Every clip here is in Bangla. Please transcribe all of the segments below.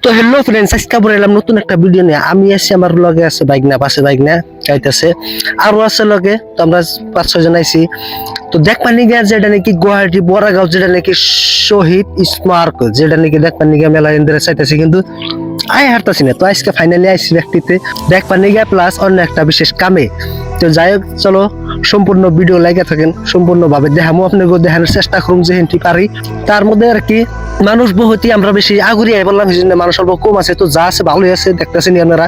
তো হ্যালো ফ্রেন্ডস, আজকে আবার এলাম নতুন একটা ভিডিও নিয়ে। আমি আছি, আমার লগে আছে বাইক না, পাশে বাইক না যাইতেছে, আরো আছে লগে। তো আমরা 5-6 জন আইছি। তো দেখবানি গিয়া যেটা নাকি গুয়াহাটি বড়াগাঁও, যেটা নাকি শহীদ স্মারক, যেটা নাকি দেখবানি গিয়া মেলা ইন্দ্রে চাইতেছি, কিন্তু আই হারতাছি না। তো আজকে ফাইনালি আইছি ব্যক্তিতে দেখবানি গিয়া, প্লাস অন্য একটা বিশেষ কামে। তো যাই হোক, চলো সম্পূর্ণ ভিডিও লাইকে থাকেন, সম্পূর্ণভাবে দেখামো আপনাকে, দেখানোর চেষ্টা করুন যে হেনটি পারি। তার মধ্যে আর কি মানুষ বহুতই আমরা বেশি আগুরি আই বললাম, সেই জন্য মানুষ অল্প কম আছে। তো যা আছে ভালোই আছে, দেখতেছেন আপনারা।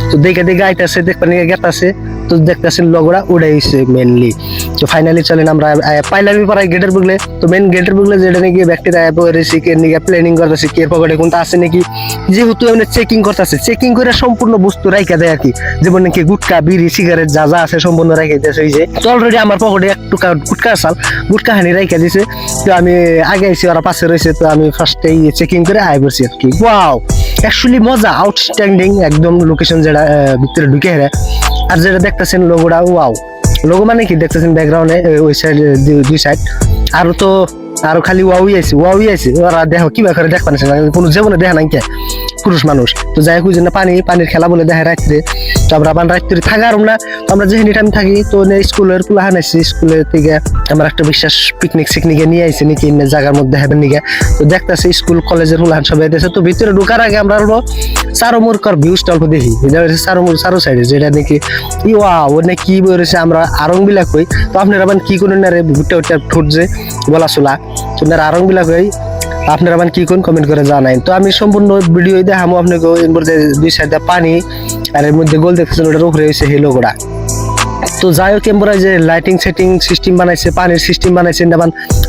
তো দেখে দেখে আইতেছে, দেখবেন গেতাছে। তো দেখতেছেন লগরা উড়াইছে মেনলি। তো ফাইনালি চলেন আমরা পাইলামি পাড়ায় গেটের বুগলে। তো মেন গেটের বুগলে যেটা নাকি ব্যক্তিরা রয়েছে, কে নিয়ে প্ল্যানিং করতেছে, কে পকেটে কোনটা আছে নাকি, যেহেতু এমনি চেকিং করতেছে, চেকিং করে সম্পূর্ণ বস্তু রাইখা দেয় আর কি। যেমন নাকি গুটকা, বিড়ি, সিগারেট যা যা আছে সম্পূর্ণ রাইখা দিয়েছে। ওই যে তো অলরেডি আমার পকেটে এক টুকা গুটকা আসাল, গুটকা হানি রাইখা দিছে। তো আমি আগে আইছি, ওরা পাশে রয়েছে। তো আমি ফার্স্টেই চেকিং করে আয় করছি আর কি। ওয়াও, অ্যাকচুয়ালি মজা, আউটস্ট্যান্ডিং একদম লোকেশন, যেটা ভিতরে ঢুকে হেরে। আর যেটা দেখতেছেন লোগোটা, ওয়াও, লোগো মানে কি দেখতেছেন ব্যাকগ্রাউন্ডে ওই সাইড, দুই সাইড আরো খালি ওয়াউই আছে। ওরা দেখো কি ব্যাপারে দেখবা না, কোনো জীবনে দেখা নাই কে পুরুষ মানুষ। তো যাই হোক, না পানির খেলা বলে দেখে রাত্রে। তো আমরা আবার রাত্রে থাকার না, তো আমরা যেখানে টাইম থাকি। তো স্কুলের কুলাহান আসছি, স্কুলের থেকে আমার একটা বিশ্বাস পিকনিকে নিয়ে আইছে নাকি জায়গার মধ্যে হেবেন নিকে। তো দেখতেছি স্কুল কলেজের কুলাহান সবাই দিয়েছে। তো ভিতরে ঢোকার আগে আমরা চারোমুরকার ভিউজটা অল্প দেখি। এটা হচ্ছে চারো সাইডে, যেটা নাকি ও না কি বলেছে, আমরা আরং বিলাক হই। তো আপনারা আবার কি করেন না রে, ভুট্টা ঠুটছে বলা চলা, তো আরং বিলাক হই। আপনারা কি কোন কমেন্ট করে জানাই। তো আমি সম্পূর্ণ ভিডিও দেখাবো আপনাকে। এরপর যে দুই সাইডে পানি, আর এর মধ্যে গোল দেখতেছেন, ওটার উপরে হয়েছে হিলো গোড়া। তো যাই হোক, এমরা যে লাইটিং সেটিং সিস্টেম বানাইছে, পানির সিস্টেম বানাইছে,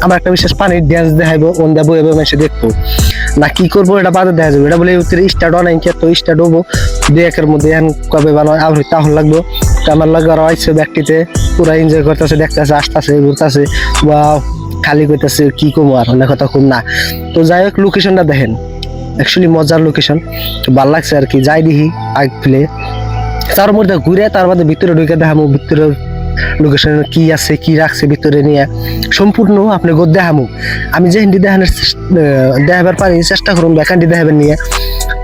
আমার একটা বিশেষ পানির ড্যান্স দেখাইবো, ওন দেবো এবার এসে দেখবো না কি করবো, এটা বাদে দেখা যাবে। এটা বলে স্টার্ট অনাই কে, তো স্টার্ট হবো 2-1 মধ্যে। এখন কবে বানায় আর তাহলে লাগবো। তো আমার লাগে আরো আইসে ব্যক্তিতে পুরা এনজয় করতেছে, দেখতেছে, আসতেছে, ঘুরতেছে। বা খালি করতেছে, কি কমো আর অনেক কথা কম না। তো যাই হোক, লোকেশনটা দেখেন, অ্যাকচুয়ালি মজার লোকেশন। তো ভালো লাগছে আর কি। যাই দেখি আগ ফেলে, তার মধ্যে ঘুরে তার মধ্যে ভিতরে ঢুকে দেখামো, ভিতরে লোকেশন কি আছে, কি রাখছে ভিতরে নিয়ে সম্পূর্ণ আপনি দেখামো। আমি যে হিন্দি দেখাবার পারি, চেষ্টা করুন ব্যাকান্ডি দেখাবেন নিয়ে।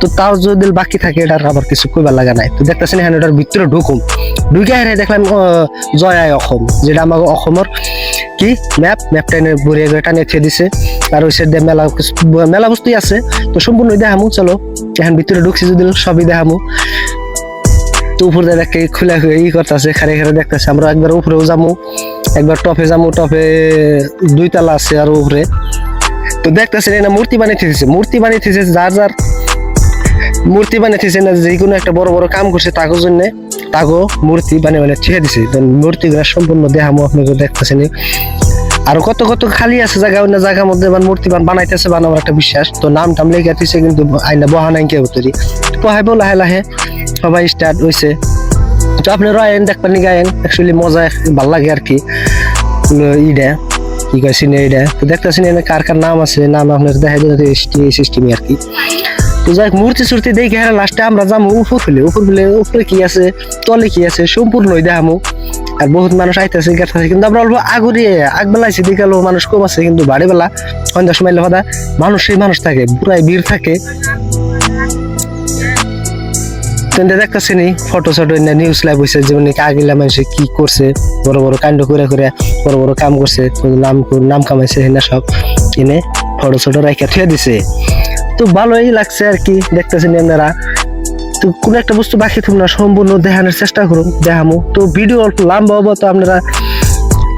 তো তাও যদি বাকি থাকে, এটার আবার কিছু কইবার লাগা নাই। তো দেখতেছেন এখানে এটার ভিতরে ঢুকে হেরে দেখলাম জয় আই অসম, যেটা আমাকে অসমের কি ম্যাপটা এনে বড়িয়া করে টানিয়ে খেয়ে দিছে। আর ওই সাইড মেলা বস্তুই আছে। তো সম্পূর্ণ দেখামু, চলো এখন ভিতরে ঢুকছি যদি সবই দেখামু। তো উপর দিয়ে দেখে খুলে করতেছে, খারে দেখতেছে। আমরা একবার উপরেও যাবো, একবার টপে যাবো। টপে 2 তলা আছে আর উপরে। তো দেখতেছেন এটা মূর্তি বানিয়েছে যার মূর্তি বানিয়েছে না, যে কোনো একটা বড় বড় কাম করছে তাগো জন্য, তাগো মূর্তি বানিয়ে ছেড়ে দিছে। মূর্তিগুলো সম্পূর্ণ দেখামো আপনাকে, দেখতেছেন। আর কত খালি আছে জায়গা, অন্য জায়গার মধ্যে মূর্তি বানাইতেছে, বানাবার একটা বিশ্বাস। তো নাম লেগে দিছে, কিন্তু আইনা বহা নাই কেউ তৈরি পহাইবো লাহে লাহে, সবাই স্টার্ট হয়েছে। তো আপনারা আইন দেখবেন গায়েন, অ্যাকচুয়ালি মজা ভাল লাগে আর কি। ইডা কি কয় সিনে ইডা। তো দেখতেছেন এনে কার নাম আছে, নাম আপনার দেখা দিতে সিস্টেমে আর কি। তো যাই মূর্তি দেখে হ্যাঁ, লাস্টে আমরা যাবো উপরে কি আছে, তলে কি আছে, সম্পূর্ণ দেখামো। আর বহুত মানুষ আইতেছে গেছে, কিন্তু আমরা অল্প আগবেলাইছি, দেখালো মানুষ কম আছে। কিন্তু বাড়িবেলা সন্ধ্যার সময় হদা মানুষ থাকে, পুরাই ভিড় থাকে। দেখতেছি ফটো নিউজ লাইভ হয়েছে, যেমন আগিলা মানুষে কি করছে, বড় বড় কাণ্ড করে বড় বড় কাম করছে, নাম কামাইছে না, সব এনে ফটো রাখা থুয়ে দিছে। তো ভালোই লাগছে আর কি, দেখতেছেন আপনারা। তো কোন একটা বস্তু বাকি থাকুন না, সম্পূর্ণ দেখানোর চেষ্টা করুন, দেখামো। তো ভিডিও অল্প লম্বা হবো, তো আপনারা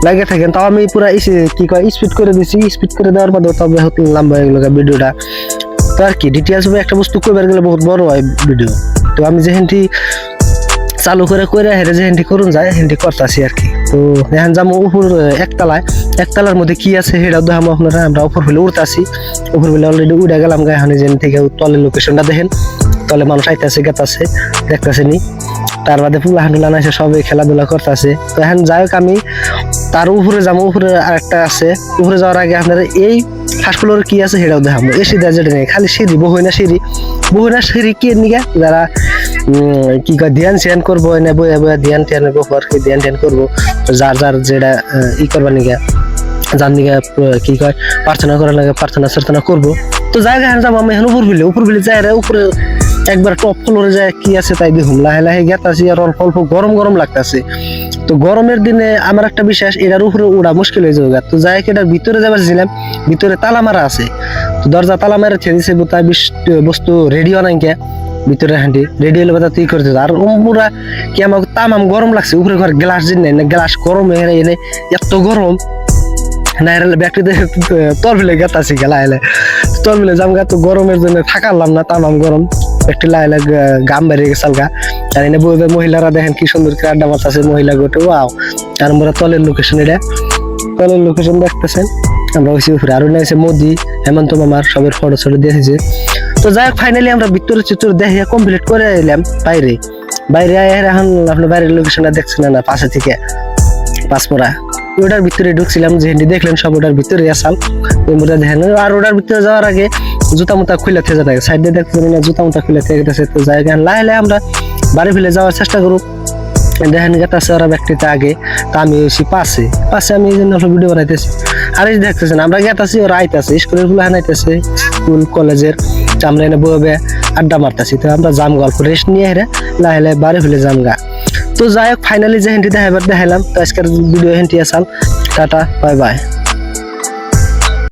লাগে থাকেন। তাও আমি পুরা কি কয় স্পিড করে দিচ্ছি, স্পিড করে দেওয়ার পর তবে লম্বা হয়ে গেল ভিডিওটা। তো আর কি ডিটেলস হবে, একটা বস্তু করবার গেলে বহুত বড় হয় ভিডিও। তো আমি যেহেন্টি চালু করে হেরে যেহেন্টি করুন যায়, হেন্টি করতেছি আর কি। তো এখন যাবো উপর একতলার মধ্যে কি আছে সেটাও দেখাবো আপনারা। আমরা উপর ফেলে উঠতেছি, উপর ফেলে অলরেডি উঠে গেলাম গায়ে, এখন যেন থেকে তলের লোকেশনটা দেখেন, তলে মানুষ আইতেছে গেতাছে, দেখতেছে নি। তার বাদে পুলাহান্ডুলা আছে, সবাই খেলাধুলা করতেছে। তো এখন যাই হোক, আমি তার উপরে যাবো। উপরে আরেকটা আছে, উপরে যাওয়ার আগে আপনারা এই ফার্স্ট ফ্লোরে কি আছে সেটাও দেখাবো। এসি দেওয়া যেটা নেই, খালি সিঁড়ি বহু না সিঁড়ি কি নিগা, যারা কি কয় ধ্যান করবো, এনে বইয়া ধ্যান করবো। যার যেটা করবার নিগা, যার নিগা কি কয় প্রার্থনা করার লাগে, প্রার্থনা করবো। তো জায়গা হ্যাঁ যাবো আমি এখন উপর ফিলে যাই রে উপরে একবার টপ ফ্লোরে যায় কি আছে তাই দেখুন লাহে লাহে গেতাছি আর অল্প অল্প গরম গরম লাগতাছে। তো গরমের দিনে আমার একটা বিশ্বাস এটার উপরে উড়া মুশকিল হয়ে যাবে। তো যাই এটার ভিতরে যাবার ছিলাম, ভিতরে তালা মারা আছে। তো দরজা তালা মারা ছেড়ে দিছে তাই বস্তু রেডিও নাই কে ভিতরে হাঁটি রেডি হলে কথা তুই করতে আর পুরা কি আমাকে তামাম গরম লাগছে। উপরে ঘর গ্লাস দিন নাই না গ্লাস গরম এনে এত গরম না এর ব্যাটারিতে তল ফেলে গেতাছি গেলা এলে তল ফেলে যাম গা। তো গরমের জন্য থাকালাম না তামাম গরম একটু লাইলে গাম বেরিয়ে গেছাল গা। আর এনে বউদের মহিলারা দেখেন কি সুন্দর করে আড্ডা মারতেছে মহিলা গোটে ওয়াও। আর আমরা তলের লোকেশন এটা তলের লোকেশন দেখতেছেন আমরা হয়েছি উপরে আরো নিয়েছে মোদি হেমন্ত মামার সবের ফটো ছটো দিয়েছে। তো যাই হোক ফাইনালি আমরা ভিতরে চিত্র দেখে কমপ্লিট করে এলাম বাইরে বাইরে এখন আপনার বাইরের লোকেশনটা দেখছেন না পাশে থেকে পাঁচপড়া ওটার ভিতরে ঢুকছিলাম যে দেখলেন সব ওটার ভিতরে আসাল ওটা দেখেন। আর ওটার ভিতরে যাওয়ার আগে জুতা মুতা খুলে থেকে যায় সাইডে দেখতেছেন না জুতা মুতা খুলে থেকে গেছে। তো যাই লাহে লাহে আমরা বাড়ি ফেলে যাওয়ার চেষ্টা করব। দেখেন গেছে ওরা ব্যক্তিতে আগে তা আমি এসে পাশে আমি এই জন্য ভিডিও বানাইতেছি। আর এই দেখতেছেন আমরা গেতাছি ওরা আইতাছে স্কুলের গুলো হানাইতেছে স্কুল কলেজের আমরা এনে বসে আড্ডা মারতেছি। তো আমরা জাম গল্প রেস্ট নিয়ে হেরে লাহে লাহে বাড়ি ফেলে যাম গা। তো যাই হোক ফাইনালি যে হেঁটি দেখাইলাম তো আজকের ভিডিও হেঁটি আসাল টাটা বাই বাই।